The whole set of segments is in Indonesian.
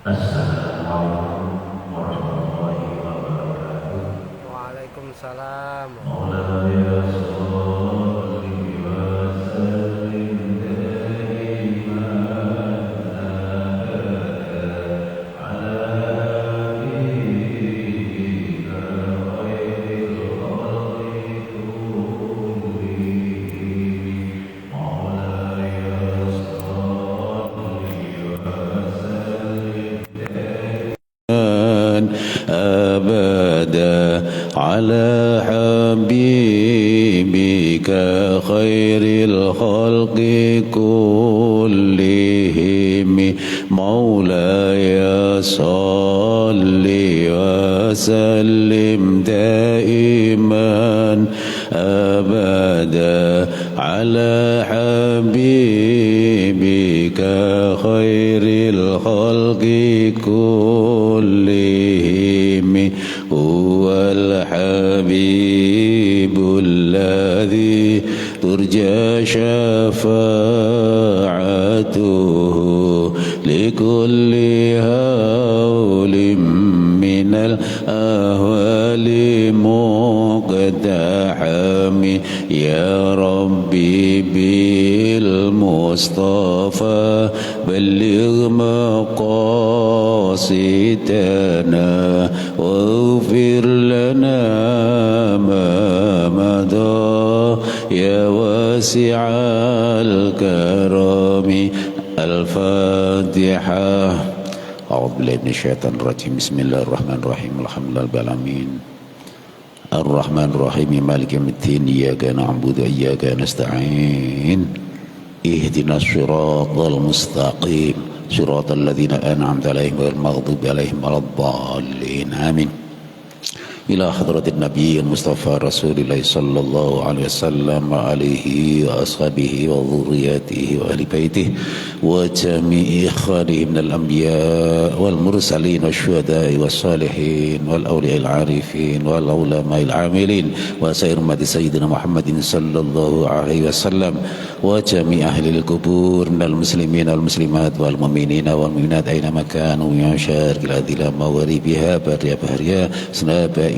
Assalamualaikum warahmatullahi wabarakatuh. Waalaikumsalam. Maulaya sholli wa sallim daiman ala habibika khairil khalqi kullihim. Maulaya sholli wa sallim أبدا على حبيبك خير الخلق كلهم مولاي صل وسلم دائما أبدا على حبيبك خير الخلق كلهم هو الحبيب الذي ترجى شفاعته لكل هول من الأهوال مقتحم يا ربي بالمصطفى بلغ مقاصدنا واغفر لنا ما مضى يا واسع الكرم الفاتحة. أعوذ بالله من الشيطان الرجيم. بسم الله الرحمن الرحيم. الحمد لله رب العالمين الرحمن الرحيم مالك يوم الدين إياك نعبد وإياك نستعين اهدنا الصراط المستقيم صراط الذين أنعمت عليهم غير المغضوب عليهم ولا الضالين آمين. إلى حضرة النبي المصطفى رسول الله صلى الله عليه وسلم وعليه وأصحابه وذرياته وأهل بيته وجميع إخوانه من الأنبياء والمرسلين والشهداء والصالحين والأولياء العارفين والعلماء العاملين وسائر أمة سيدنا محمد صلى الله عليه وسلم وجميع أهل القبور من المسلمين والمسلمات والمؤمنين والمؤمنات أينما كانوا من شارق الأرض إلى مغاربها بريا بحريا سنابائنا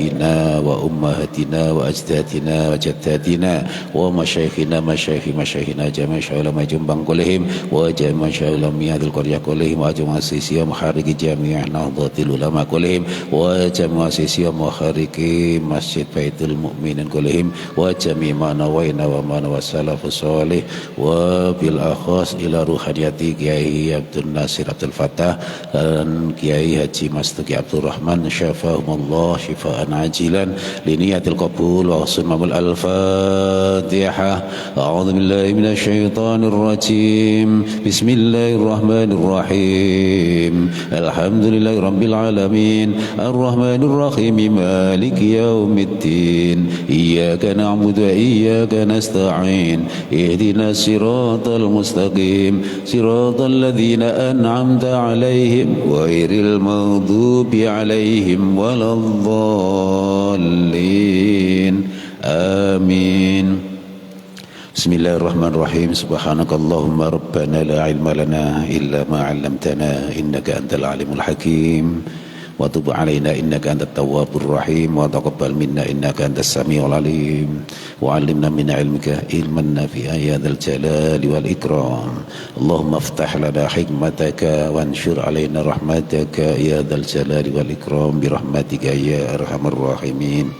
وأمهاتنا وأجدادنا وجداتنا ومشايخنا مشايخنا جميع علماء جنبان كلهم وجميع علماء هذه القرية كلهم وجميع مؤسسي ومحرك جميع نهضة العلماء كلهم وجميع مؤسسي ومحرك مسجد بيت المؤمنين كلهم وجميع ما نوينا وما نوى السلف الصالح وبالأخص إلى روحانية Kiai Abdul Nasir Abdul Fattah dan Kiai Haji Mastuki Abdul Rahman syafahumullah syifaan ajilan liniyatil qabul wa husnul al-fatihah. A'udzu billahi minasy syaithanir rajim. Bismillahirrahmanirrahim. Alhamdulillahi rabbil alamin arrahmanir rahim maliki yaumiddin iyyaka na'budu wa iyyaka nasta'in ihdinas siratal mustaqim siratal ladzina an'amta 'alaihim ghairil maghdubi 'alaihim waladdallin amin. Bismillahirrahmanirrahim. Subhanakallahumma rabbana la ilma lana illa ma 'allamtana innaka antal alimul hakim wa tub 'alaina innaka antat tawwabur rahim wa taqabbal minna innaka antas samiul alim wa 'allimna min 'ilmika ilman nafi'an ya dzal jalali wal ikram. Allahumma iftah lana hikmataka wanshur 'alaina rahmataka ya dzal jalali wal ikram bi rahmatika ya arhamar rahimin.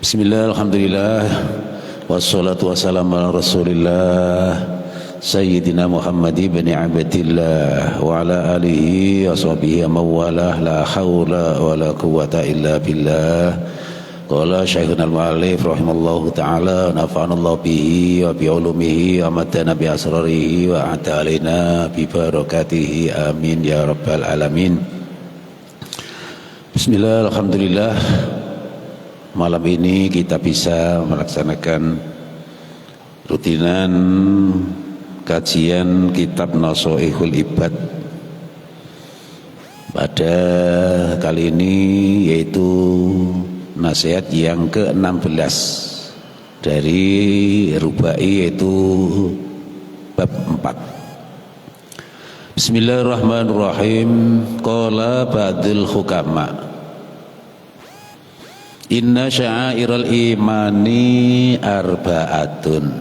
Bismillah, alhamdulillah wassalatu wassalamu ala rasulillah Sayyidina Muhammad ibn Abdillah wa ala alihi wa sahbihi mawalah la hawla wa la quwwata illa billah. Qala Syekhuna al-Mu'allif rahimallahu ta'ala nafa'anallahu bihi wa bi ulumihi wa matana bi asrarihi wa ata alaina bi barakatihi amin ya rabbal alamin. Bismillah, alhamdulillah. Malam ini kita bisa melaksanakan rutinan kajian kitab Nasoihul Ibad pada kali ini, yaitu nasihat yang ke-16 dari Rubai, yaitu bab 4. Bismillahirrahmanirrahim. Qala ba'dul hukama, inna sya'airal imani arba'atun,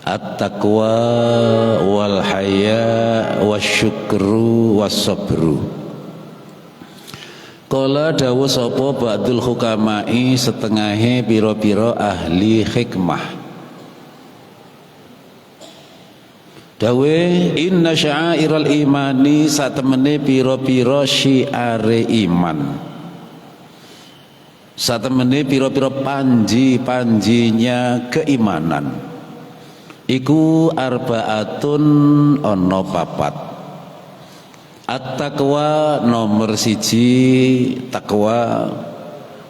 at-taqwa wal haya wasyukru wassabru. Qala dawuh sapa ba'dul hukamai, setengahe pira-pira ahli hikmah. Dawe inna sya'airal imani, satemene pira-pira syiare iman, satemene pira-pira panji-panjinya keimanan, iku arbaatun ana papat. At-taqwa nomor siji takwa,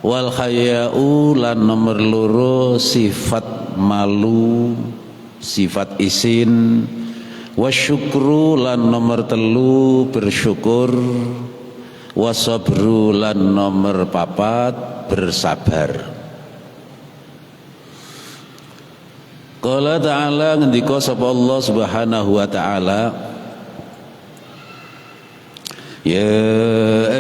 wal haya'u lan nomor loro sifat malu, sifat isin, wasyukru lan nomor telu bersyukur, wasabru lan nomor papat bersabar. Qala ta'ala, ngendika sapa Allah Subhanahu wa ta'ala, ya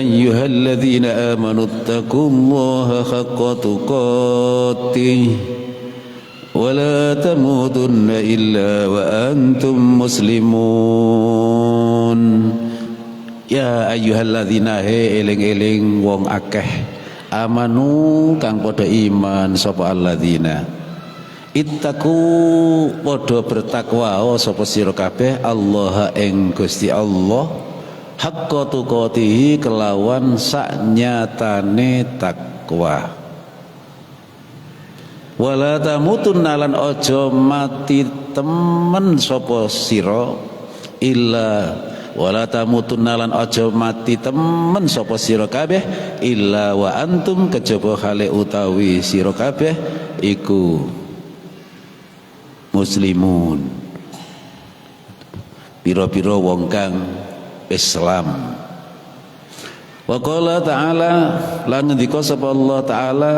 ayyuhalladzina amanu taqullaha haqqa tuqatih wa la tamutunna illa wa antum muslimun. Ya ayyuhalladzina, he eling-eling wong akeh, amanu kang padha iman sapa alladzina, ittaqu padha bertakwa sapa sira kabeh, Allah ing Gusti Allah, haqqa tuqatihi kelawan saknyatane takwa. Wala tamutunna lan aja mati temen sapa sira, illa wala tamutunna lan aja mati temen sapa sira kabeh, illa wa antum kejaba hale utawi sira kabeh iku muslimun, pira-pira wong kang Islam. Wa qala ta'ala, lan ngendika sapa Allah Ta'ala,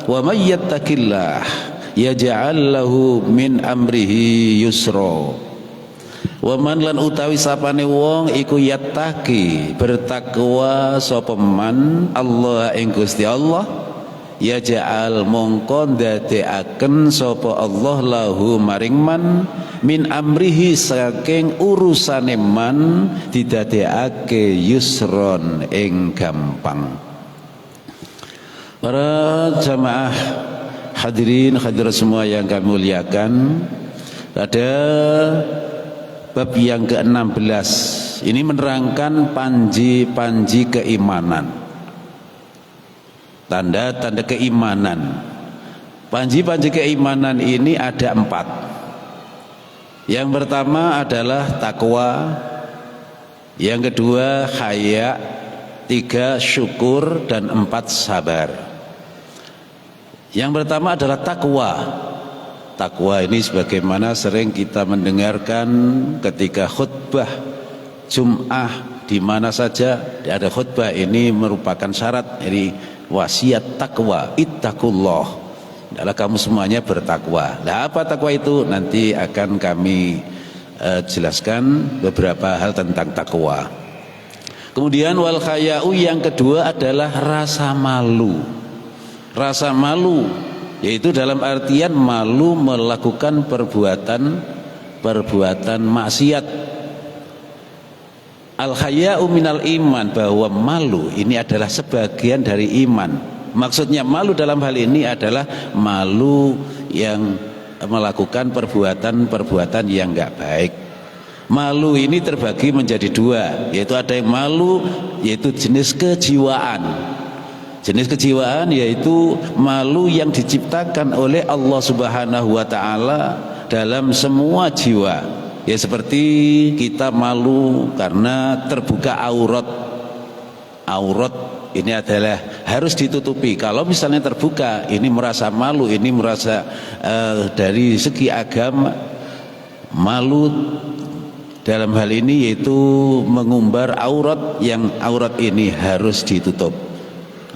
wa may yattaqillah yaj'al lahu min amrihi yusra. Wa man lan utawi sapane wong iku yattaqi bertakwa sapa man Allah ing Gusti Allah, yaj'al mongko ndadekaken sapa Allah lahu maring man min amrihi saking urusane man didadekake yusron ing gampang. Para jamaah hadirin hadirat semua yang kami muliakan, ada bab yang ke-16 ini menerangkan panji-panji keimanan, tanda-tanda keimanan. Panji-panji keimanan ini ada 4. Yang pertama adalah takwa, yang kedua haya, 3 syukur, dan 4 sabar. Yang pertama adalah takwa. Takwa ini sebagaimana sering kita mendengarkan ketika khutbah Jum'ah, di mana saja ada khutbah, ini merupakan syarat dari wasiat takwa, ittaqullah, adalah kamu semuanya bertakwa. Nah, apa takwa itu? Nanti akan kami jelaskan beberapa hal tentang takwa. Kemudian wal haya'u, yang kedua adalah rasa malu. Rasa malu yaitu dalam artian malu melakukan perbuatan maksiat. Al haya'u minal iman, bahwa malu ini adalah sebagian dari iman. Maksudnya malu dalam hal ini adalah malu yang melakukan perbuatan-perbuatan yang enggak baik. Malu ini terbagi menjadi 2, yaitu ada yang malu yaitu jenis kejiwaan. Jenis kejiwaan yaitu malu yang diciptakan oleh Allah Subhanahu wa ta'ala dalam semua jiwa. Ya seperti kita malu karena terbuka aurat. Aurat ini adalah harus ditutupi. Kalau misalnya terbuka, ini merasa malu, ini merasa dari segi agama malu dalam hal ini, yaitu mengumbar aurat, yang aurat ini harus ditutup.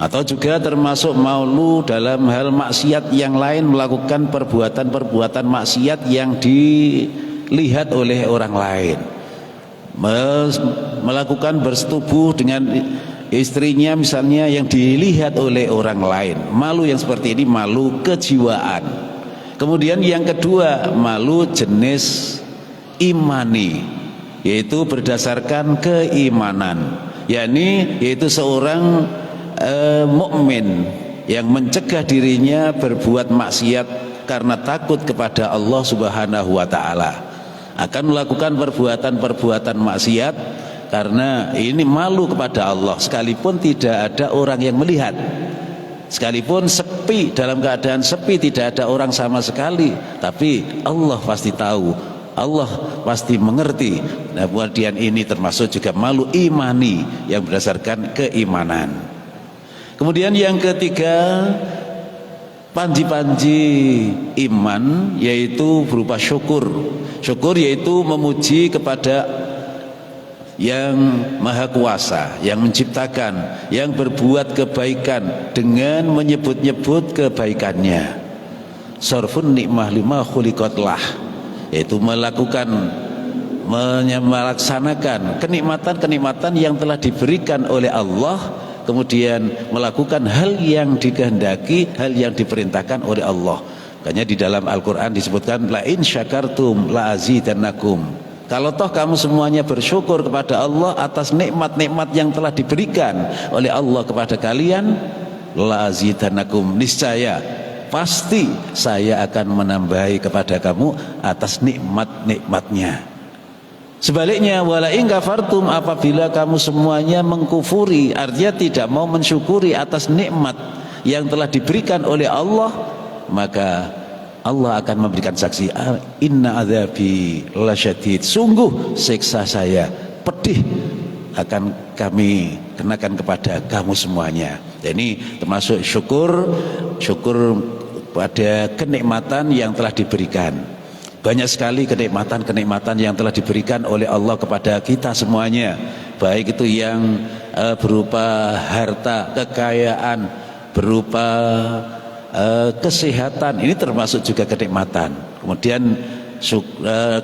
Atau juga termasuk malu dalam hal maksiat yang lain, melakukan perbuatan-perbuatan maksiat yang dilihat oleh orang lain. melakukan bersetubuh dengan istrinya misalnya yang dilihat oleh orang lain. Malu yang seperti ini malu kejiwaan. Kemudian yang kedua, malu jenis imani, yaitu berdasarkan keimanan, yaitu seorang mukmin yang mencegah dirinya berbuat maksiat karena takut kepada Allah Subhanahu wa taala, akan melakukan perbuatan-perbuatan maksiat karena ini malu kepada Allah, sekalipun tidak ada orang yang melihat, sekalipun sepi, dalam keadaan sepi tidak ada orang sama sekali, tapi Allah pasti tahu, Allah pasti mengerti. Nah, kemudian ini termasuk juga malu imani yang berdasarkan keimanan. Kemudian yang ketiga, panji-panji iman, yaitu berupa syukur. Syukur yaitu memuji kepada yang maha kuasa, yang menciptakan, yang berbuat kebaikan dengan menyebut-nyebut kebaikannya. Sarfun nikmah lima khuliqat lah, yaitu melaksanakan kenikmatan-kenikmatan yang telah diberikan oleh Allah, kemudian melakukan hal yang dikehendaki, hal yang diperintahkan oleh Allah. Makanya di dalam Al-Quran disebutkan la in syakartum la azidannakum. Kalau toh kamu semuanya bersyukur kepada Allah atas nikmat-nikmat yang telah diberikan oleh Allah kepada kalian, la azidannakum, niscaya pasti saya akan menambahi kepada kamu atas nikmat-nikmatnya. Sebaliknya, wala in kafartum, apabila kamu semuanya mengkufuri, artinya tidak mau mensyukuri atas nikmat yang telah diberikan oleh Allah, maka Allah akan memberikan saksi, inna adzabi lasyadid, sungguh siksa saya pedih akan kami kenakan kepada kamu semuanya. Dan ini termasuk syukur pada kenikmatan yang telah diberikan. Banyak sekali kenikmatan-kenikmatan yang telah diberikan oleh Allah kepada kita semuanya, baik itu yang berupa harta, kekayaan, berupa kesehatan, ini termasuk juga kenikmatan. Kemudian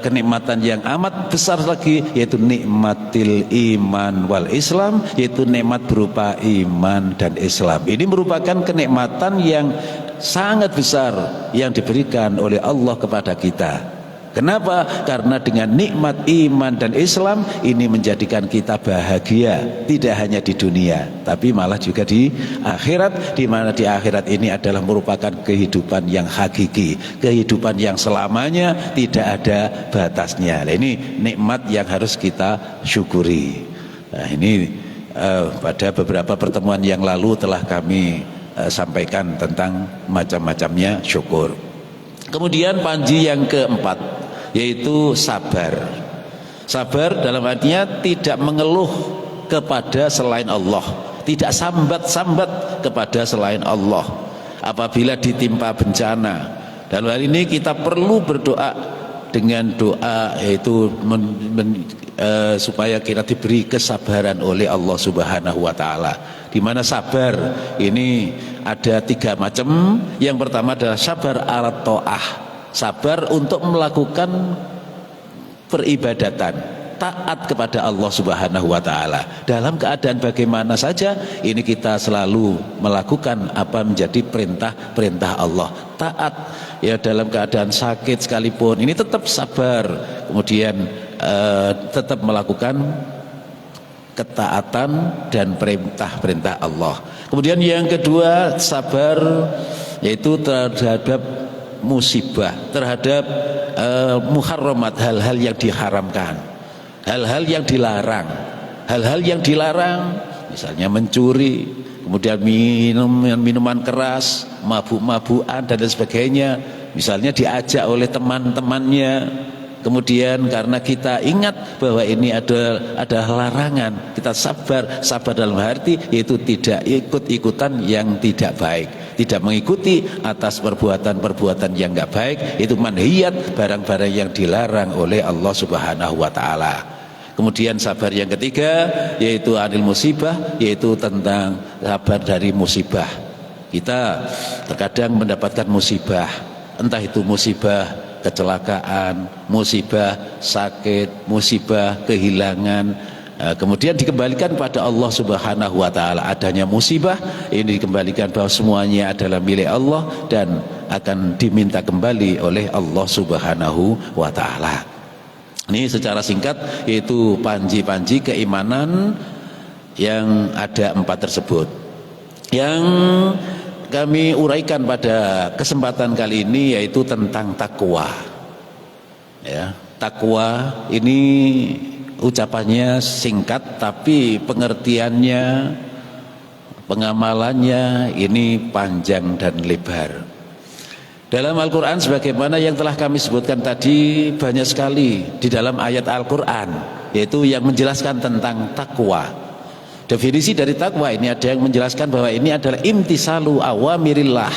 kenikmatan yang amat besar lagi, yaitu nikmatil iman wal Islam, yaitu nikmat berupa iman dan Islam. Ini merupakan kenikmatan yang sangat besar yang diberikan oleh Allah kepada kita. Kenapa? Karena dengan nikmat iman dan Islam ini menjadikan kita bahagia, tidak hanya di dunia, tapi malah juga di akhirat, di mana di akhirat ini adalah merupakan kehidupan yang hakiki, kehidupan yang selamanya tidak ada batasnya. Nah, ini nikmat yang harus kita syukuri. Nah, ini pada beberapa pertemuan yang lalu telah kami sampaikan tentang macam-macamnya syukur. Kemudian panji yang keempat, yaitu sabar. Sabar dalam artinya tidak mengeluh kepada selain Allah, tidak sambat-sambat kepada selain Allah apabila ditimpa bencana. Dalam hal ini kita perlu berdoa dengan doa, yaitu supaya kita diberi kesabaran oleh Allah Subhanahu wa taala. Di mana sabar ini ada 3 macam. Yang pertama adalah sabar alat ta'ah, sabar untuk melakukan peribadatan, taat kepada Allah Subhanahu wa taala. Dalam keadaan bagaimana saja, ini kita selalu melakukan apa menjadi perintah-perintah Allah. Taat ya, dalam keadaan sakit sekalipun ini tetap sabar. Kemudian tetap melakukan ketaatan dan perintah-perintah Allah. Kemudian yang kedua, sabar yaitu terhadap musibah, terhadap muharramat, hal-hal yang diharamkan, hal-hal yang dilarang. Hal-hal yang dilarang misalnya mencuri, kemudian minuman keras, mabuk-mabukan dan lain sebagainya, misalnya diajak oleh teman-temannya. Kemudian karena kita ingat bahwa ini ada larangan, kita sabar dalam arti yaitu tidak ikut-ikutan yang tidak baik, tidak mengikuti atas perbuatan-perbuatan yang enggak baik, itu manhiyat, barang-barang yang dilarang oleh Allah Subhanahu wa taala. Kemudian sabar yang ketiga yaitu anil musibah, yaitu tentang sabar dari musibah. Kita terkadang mendapatkan musibah, entah itu musibah kecelakaan, musibah sakit, musibah kehilangan, kemudian dikembalikan pada Allah Subhanahu wa taala. Adanya musibah ini dikembalikan bahwa semuanya adalah milik Allah dan akan diminta kembali oleh Allah Subhanahu wa taala. Ini secara singkat yaitu panji-panji keimanan yang ada 4 tersebut. Yang kami uraikan pada kesempatan kali ini yaitu tentang takwa. Ya, takwa ini ucapannya singkat tapi pengertiannya, pengamalannya ini panjang dan lebar. Dalam Al-Quran sebagaimana yang telah kami sebutkan tadi, banyak sekali di dalam ayat Al-Quran yaitu yang menjelaskan tentang takwa. Definisi dari takwa ini ada yang menjelaskan bahwa ini adalah imtisalu awamirillah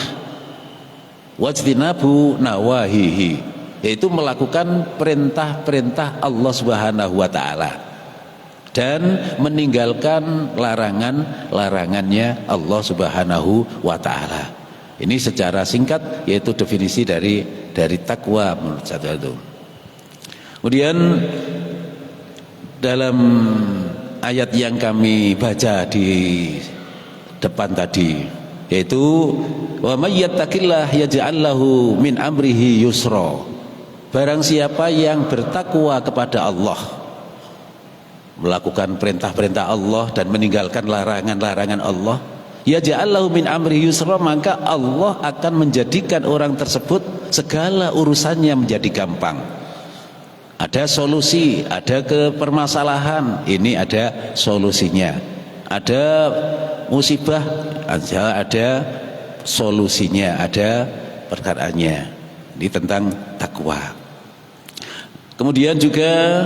wajtinabu nawahihi, yaitu melakukan perintah-perintah Allah Subhanahu wa taala dan meninggalkan larangan-larangannya Allah Subhanahu wa taala. Ini secara singkat yaitu definisi dari takwa menurut saya itu. Kemudian dalam ayat yang kami baca di depan tadi yaitu wa may yattaqillah yaj'al lahu min amrihi yusra. Barang siapa yang bertakwa kepada Allah, melakukan perintah-perintah Allah dan meninggalkan larangan-larangan Allah, yaj'al lahu min amrihi yusra, maka Allah akan menjadikan orang tersebut segala urusannya menjadi gampang. Ada solusi, ada permasalahan, ini ada solusinya. Ada musibah, ada solusinya, ada perkaraannya. Ini tentang takwa. Kemudian juga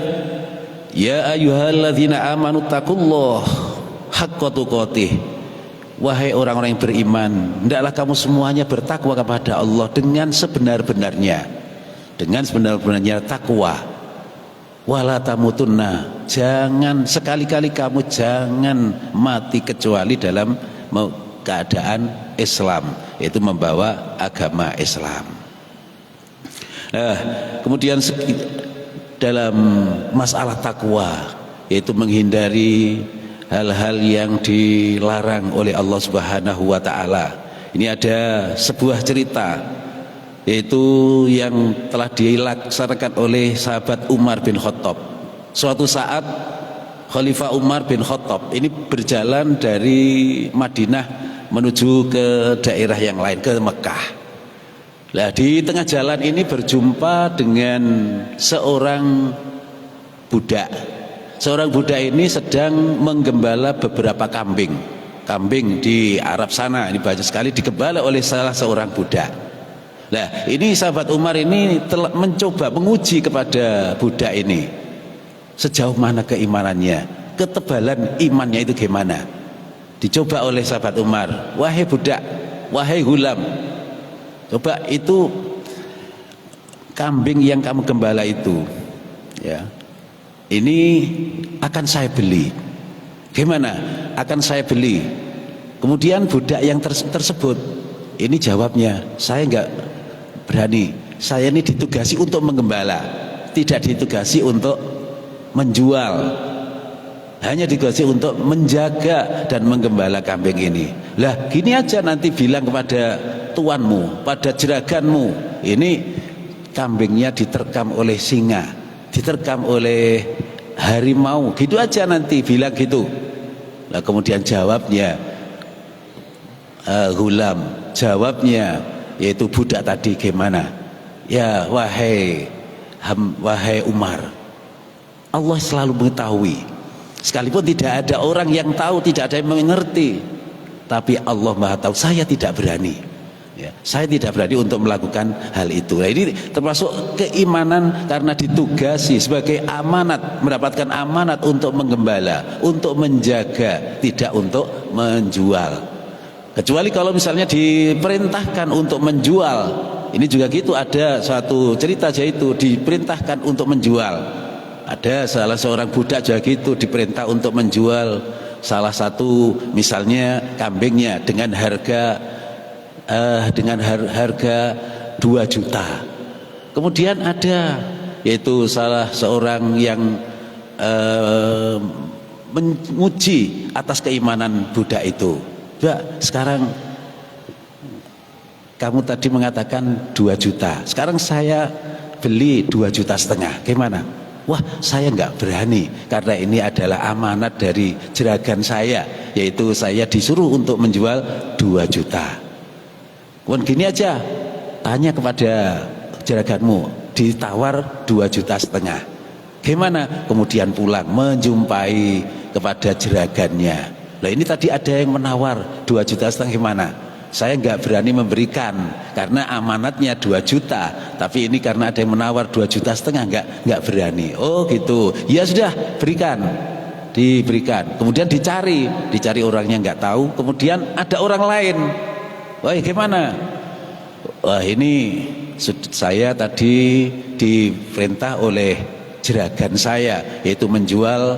ya ayyuhalladzina amanu taqullaha haqqa tuqatih. Wahai orang-orang yang beriman, hendaklah kamu semuanya bertakwa kepada Allah dengan sebenar-benarnya. Dengan sebenar-benarnya takwa. Wala tamutunna, jangan sekali-kali kamu jangan mati kecuali dalam keadaan Islam, yaitu membawa agama Islam. Nah, kemudian dalam masalah takwa yaitu menghindari hal-hal yang dilarang oleh Allah Subhanahu wa taala. Ini ada sebuah cerita yaitu yang telah dilaksanakan oleh sahabat Umar bin Khattab. Suatu saat Khalifah Umar bin Khattab ini berjalan dari Madinah menuju ke daerah yang lain, ke Mekah. Nah, di tengah jalan ini berjumpa dengan seorang budak. Seorang budak ini sedang menggembala beberapa kambing. Kambing di Arab sana ini banyak sekali digembala oleh salah seorang budak. Nah, ini sahabat Umar ini telah mencoba menguji kepada budak ini sejauh mana keimanannya, ketebalan imannya itu gimana. Dicoba oleh sahabat Umar, wahai budak, wahai gulam, coba itu kambing yang kamu gembala itu, ya, ini akan saya beli. Gimana? Akan saya beli. Kemudian budak yang tersebut ini jawabnya, saya enggak berani. Saya ini ditugasi untuk menggembala, tidak ditugasi untuk menjual. Hanya ditugasi untuk menjaga dan menggembala kambing ini. Lah, gini aja nanti bilang kepada tuanmu, pada jeraganmu, ini kambingnya diterkam oleh singa, diterkam oleh harimau, gitu aja nanti bilang gitu. Nah, kemudian jawabnya gulam, jawabnya yaitu budak tadi gimana? Ya wahai Umar, Allah selalu mengetahui, sekalipun tidak ada orang yang tahu, tidak ada yang mengerti, tapi Allah Maha tahu. Saya tidak berani, ya, saya tidak berani untuk melakukan hal itu. Nah, ini termasuk keimanan karena ditugasi sebagai amanat, mendapatkan amanat untuk menggembala, untuk menjaga, tidak untuk menjual. Kecuali kalau misalnya diperintahkan untuk menjual, ini juga gitu. Ada suatu cerita aja itu, diperintahkan untuk menjual. Ada salah seorang budak juga gitu, diperintah untuk menjual salah satu misalnya kambingnya dengan harga 2 juta. Kemudian ada yaitu salah seorang yang menguji atas keimanan Buddha itu. Sekarang kamu tadi mengatakan 2 juta, sekarang saya beli 2,5 juta, gimana? Wah, saya nggak berani karena ini adalah amanat dari jeragan saya, yaitu saya disuruh untuk menjual 2 juta. Kemudian gini aja, tanya kepada jeraganmu, ditawar 2,5 juta, gimana? Kemudian pulang menjumpai kepada jeragannya. Nah ini tadi ada yang menawar 2,5 juta, gimana? Saya nggak berani memberikan karena amanatnya 2 juta, tapi ini karena ada yang menawar 2,5 juta, nggak berani. Oh gitu, ya sudah, diberikan. Kemudian dicari orangnya nggak tahu. Kemudian ada orang lain, wah gimana? Wah ini saya tadi diperintah oleh jeragan saya, yaitu menjual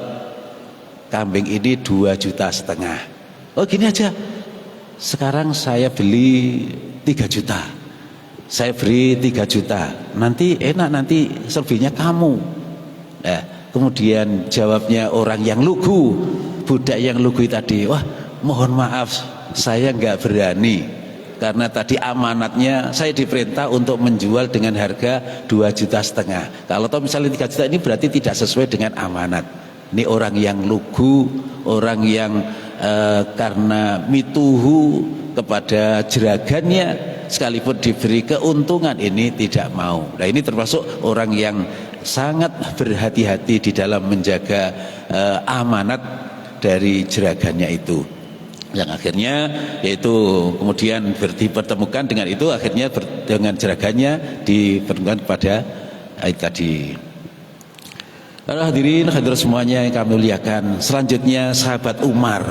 kambing ini 2,5 juta. Oh gini aja, sekarang saya beli 3 juta, saya beri 3 juta, nanti enak, nanti selebihnya kamu. Nah, kemudian jawabnya orang yang lugu, budak yang lugu tadi, wah mohon maaf, saya nggak berani karena tadi amanatnya saya diperintah untuk menjual dengan harga 2,5 juta. Kalau toh misalnya 3 juta ini berarti tidak sesuai dengan amanat. Ini orang yang lugu, orang yang karena mituhu kepada jeragannya, sekalipun diberi keuntungan ini tidak mau. Nah ini termasuk orang yang sangat berhati-hati di dalam menjaga amanat dari jeragannya itu, yang akhirnya yaitu kemudian dipertemukan dengan itu, akhirnya dengan jeragannya dipertemukan kepada tadi. Hadirin hadirat semuanya yang kami muliakan, selanjutnya sahabat Umar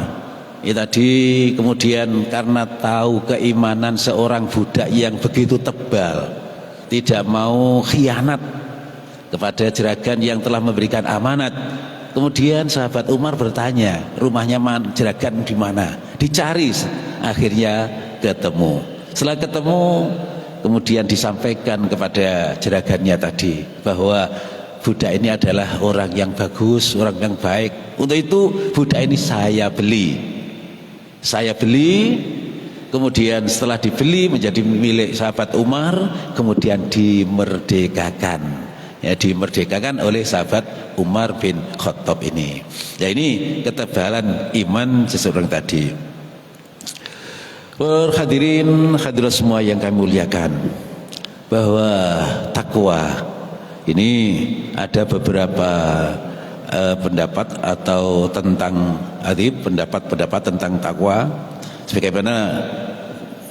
ya tadi, kemudian karena tahu keimanan seorang budak yang begitu tebal, tidak mau khianat kepada jeragan yang telah memberikan amanat. Kemudian sahabat Umar bertanya, rumahnya jeragan di mana? Dicari, akhirnya ketemu. Setelah ketemu, kemudian disampaikan kepada jeragannya tadi bahwa budak ini adalah orang yang bagus, orang yang baik. Untuk itu budak ini saya beli. Kemudian setelah dibeli menjadi milik sahabat Umar, kemudian dimerdekakan. Ya, dimerdekakan oleh sahabat Umar bin Khattab ini. Ya ini ketebalan iman seseorang tadi. Hadirin hadirat semua yang kami muliakan, bahwa takwa ini ada beberapa pendapat atau tentang pendapat tentang takwa, sebagaimana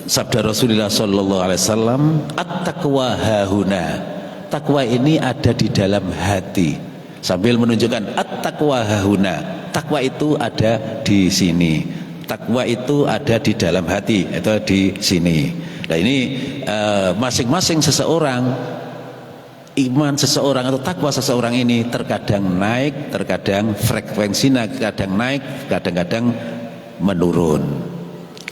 sabda Rasulullah sallallahu alaihi wasallam, at-taqwa hahuna. Takwa ini ada di dalam hati, sambil menunjukkan at-taqwa hahuna. Takwa itu ada di sini. Takwa itu ada di dalam hati, itu di sini. Nah ini masing-masing seseorang, iman seseorang atau takwa seseorang ini terkadang naik, terkadang frekuensinya kadang naik, kadang-kadang menurun.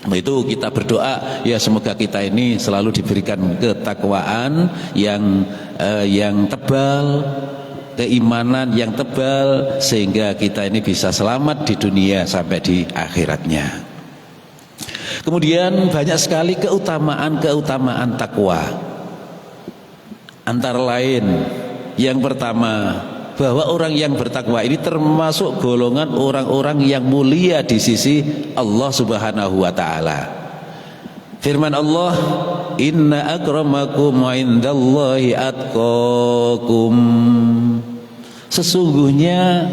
Itu kita berdoa ya semoga kita ini selalu diberikan ketakwaan yang tebal, keimanan yang tebal, sehingga kita ini bisa selamat di dunia sampai di akhiratnya. Kemudian banyak sekali keutamaan takwa. Antara lain, yang pertama, bahwa orang yang bertakwa ini termasuk golongan orang-orang yang mulia di sisi Allah Subhanahu wa taala. Firman Allah, inna akramakum indallahi atqakum. Sesungguhnya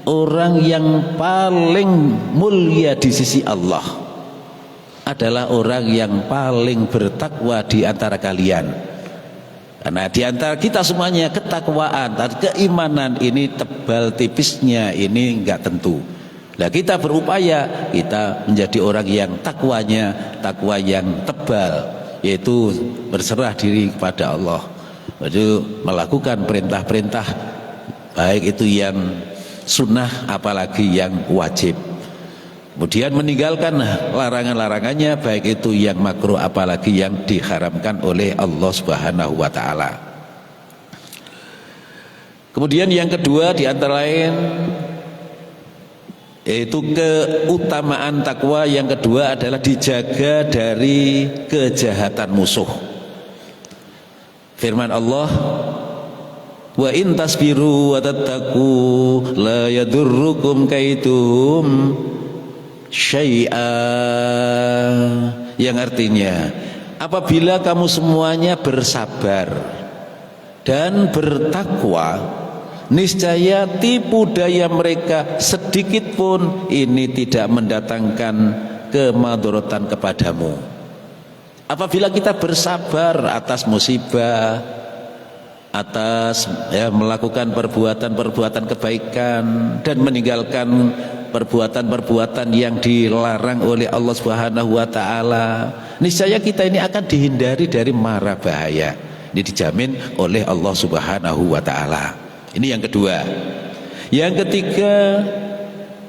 orang yang paling mulia di sisi Allah adalah orang yang paling bertakwa di antara kalian. Karena di antara kita semuanya ketakwaan dan keimanan ini tebal tipisnya ini enggak tentu. Nah kita berupaya kita menjadi orang yang takwa yang tebal, yaitu berserah diri kepada Allah, yaitu melakukan perintah-perintah baik itu yang sunnah apalagi yang wajib. Kemudian meninggalkan larangan-larangannya baik itu yang makruh apalagi yang diharamkan oleh Allah Subhanahu wa taala. Kemudian yang kedua di antara lain yaitu keutamaan takwa yang kedua adalah dijaga dari kejahatan musuh. Firman Allah, wa in tasbiru wa tattaqu la yadurrukum kaiduhum syai'a, yang artinya apabila kamu semuanya bersabar dan bertakwa, niscaya tipu daya mereka sedikit pun ini tidak mendatangkan kemadharatan kepadamu. Apabila kita bersabar atas musibah, atas melakukan perbuatan-perbuatan kebaikan dan meninggalkan perbuatan-perbuatan yang dilarang oleh Allah Subhanahu wa taala, niscaya kita ini akan dihindari dari mara bahaya. Ini dijamin oleh Allah Subhanahu wa taala. Ini yang kedua. Yang ketiga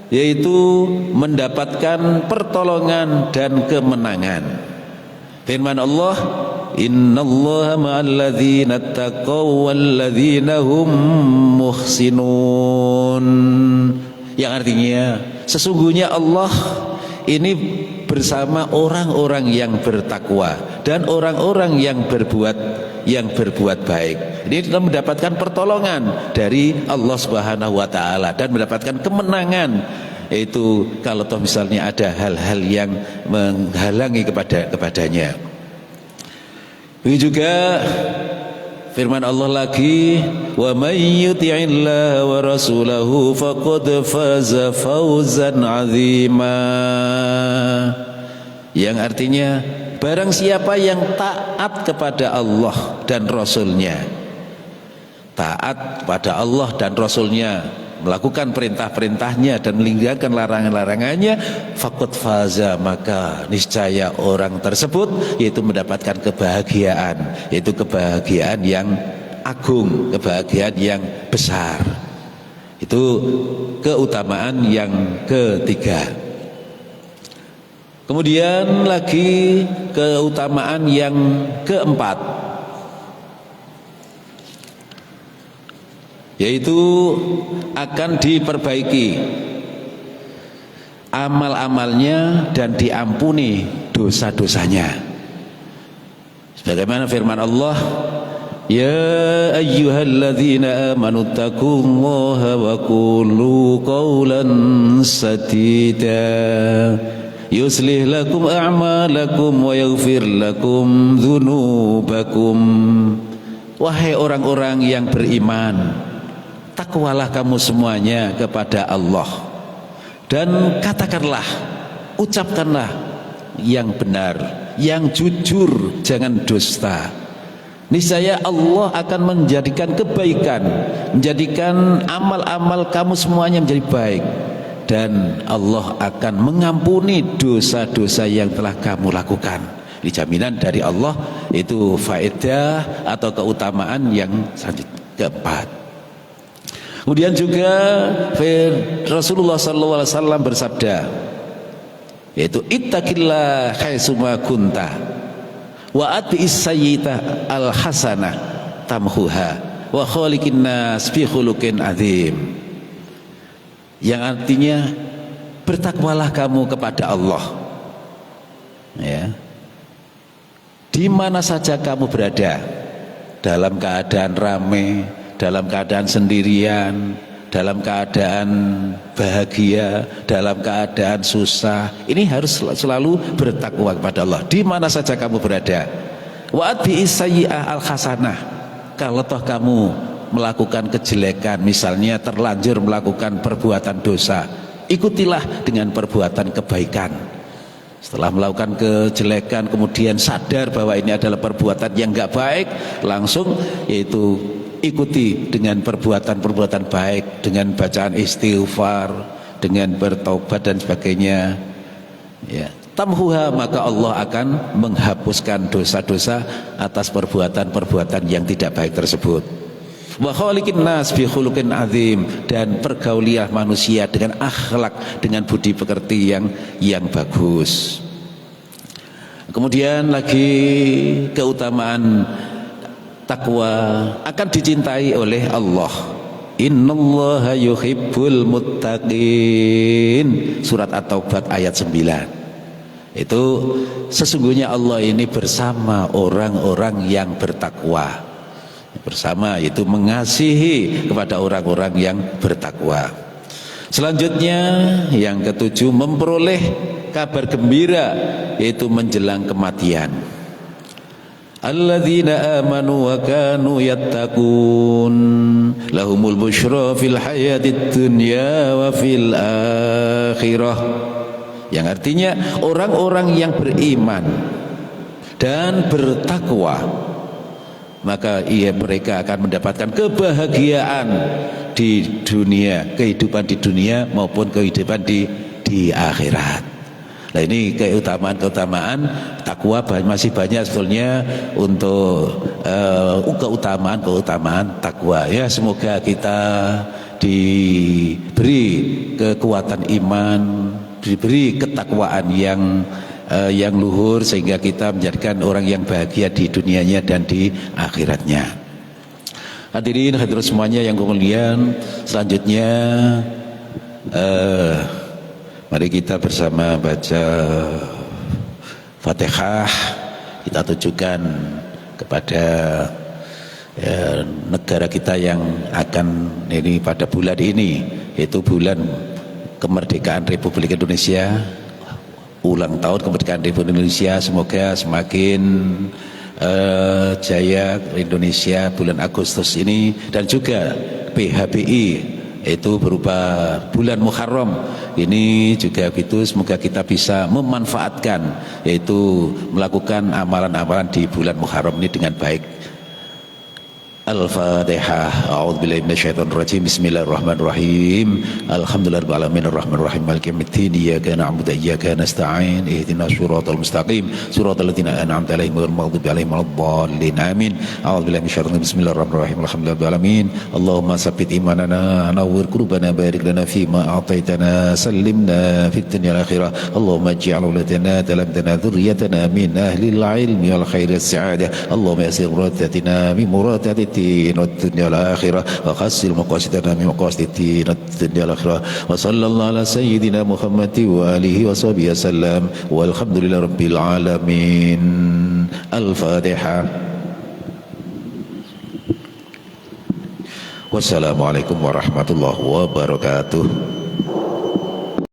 yaitu mendapatkan pertolongan dan kemenangan. Firman Allah, innallaha ma'al ladzina taqaw wal ladzina hum muhsinun. Yang artinya sesungguhnya Allah ini bersama orang-orang yang bertakwa dan orang-orang yang berbuat baik. Ini kita mendapatkan pertolongan dari Allah Subhanahu wa taala dan mendapatkan kemenangan, yaitu kalau toh misalnya ada hal-hal yang menghalangi kepadanya. Begitu juga firman Allah lagi, wa may yuti'illah wa rasulahu faqad faza fawzan 'azima, yang artinya barang siapa yang taat kepada Allah dan Rasulnya, taat pada Allah dan Rasulnya, melakukan perintah-perintahnya dan meninggalkan larangan-larangannya, faqad faza, maka niscaya orang tersebut yaitu mendapatkan kebahagiaan, yaitu kebahagiaan yang agung, kebahagiaan yang besar. Itu keutamaan yang ketiga. Kemudian lagi keutamaan yang keempat, yaitu akan diperbaiki amal-amalnya dan diampuni dosa-dosanya. Sebagaimana firman Allah, ya ayyuhalladzina amanu taqullaha wa qulu qawlan sadida yuslih lakum a'malakum wa yaghfir lakum dzunubakum. Wahai orang-orang yang beriman, takwalah kamu semuanya kepada Allah dan katakanlah, ucapkanlah yang benar, yang jujur, jangan dusta. Niscaya Allah akan menjadikan kebaikan, menjadikan amal-amal kamu semuanya menjadi baik, dan Allah akan mengampuni dosa-dosa yang telah kamu lakukan. Ini jaminan dari Allah, itu faedah atau keutamaan yang keempat. Kemudian juga Rasulullah SAW bersabda, yaitu ittaqillah haitsuma kunta wa atbi'is sayyi'ata al hasanah tamhuha wa khaliqin nas bi khuluqin azim, yang artinya bertakwalah kamu kepada Allah, ya, di mana saja kamu berada, dalam keadaan ramai, dalam keadaan sendirian, dalam keadaan bahagia, dalam keadaan susah, ini harus selalu bertakwa kepada Allah di mana saja kamu berada. Wa atbi'is sayyi'ah al hasanah, kalau toh kamu melakukan kejelekan, misalnya terlanjur melakukan perbuatan dosa, ikutilah dengan perbuatan kebaikan. Setelah melakukan kejelekan kemudian sadar bahwa ini adalah perbuatan yang enggak baik, langsung yaitu ikuti dengan perbuatan-perbuatan baik, dengan bacaan istighfar, dengan bertaubat dan sebagainya, ya. Tamhuha, maka Allah akan menghapuskan dosa-dosa atas perbuatan-perbuatan yang tidak baik tersebut. Wa khaliqin nas bi khuluqin azim, dan pergaulilah manusia dengan akhlak, dengan budi pekerti yang bagus. Kemudian lagi keutamaan takwa, akan dicintai oleh Allah. Innallaha yuhibbul muttaqin. Surat At-Taubah ayat 9. Itu sesungguhnya Allah ini bersama orang-orang yang bertakwa. Bersama itu mengasihi kepada orang-orang yang bertakwa. Selanjutnya yang ketujuh, memperoleh kabar gembira, yaitu menjelang kematian. Alladzina amanu wa kanu yattaqun lahumul busyra fil hayatid dunya wa fil akhirah. Yang artinya orang-orang yang beriman dan bertakwa, maka mereka akan mendapatkan kebahagiaan di dunia, kehidupan di dunia maupun kehidupan di akhirat. Nah, ini keutamaan takwa masih banyak sebetulnya untuk keutamaan takwa ya. Semoga kita diberi kekuatan iman, diberi ketakwaan yang luhur, sehingga kita menjadikan orang yang bahagia di dunianya dan di akhiratnya. Hadirin hadirat semuanya yang kemuliaan, selanjutnya mari kita bersama baca Fatihah. Kita tujukan kepada negara kita yang akan ini pada bulan ini, yaitu bulan kemerdekaan Republik Indonesia, ulang tahun kemerdekaan Republik Indonesia. Semoga semakin jaya Indonesia bulan Agustus ini, dan juga PHBI itu berupa bulan Muharram ini juga gitu. Semoga kita bisa memanfaatkan, yaitu melakukan amalan-amalan di bulan Muharram ini dengan baik. Al-Fatihah. A'udzubillahi minasyaitonir rajim. Bismillahirrahmanirrahim. Alhamdulillahirabbil alamin arrahmanir rahim maliki yaumiddin. Iyyaka na'budu wa iyyaka nasta'in. Ihdinas siratal mustaqim. Siratal ladzina an'amta 'alaihim ghairil maghdubi 'alaihim waladdallin. Amin. A'udzubillahi minasyaitonir rajim. Bismillahirrahmanirrahim. Alhamdulillahirabbil alamin. Allahumma tsabbit imanana, nawwir qulubana, barik lana fima a'taitana, sallimna fid dunya wal akhirah. Allahumma ij'al auladana talamdana dzurriyyatana min ahlil ilmi wal khairi was sa'adah. Allahumma yassir muradatina min muradati والدنيا والآخرة وخسر مقاصدنا من مقاصد الدين والدنيا والآخرة وصلى الله على سيدنا محمد وآله وصحبه وسلم والحمد لله رب العالمين. الفاتحة. Wassalamualaikum warahmatullahi wabarakatuh.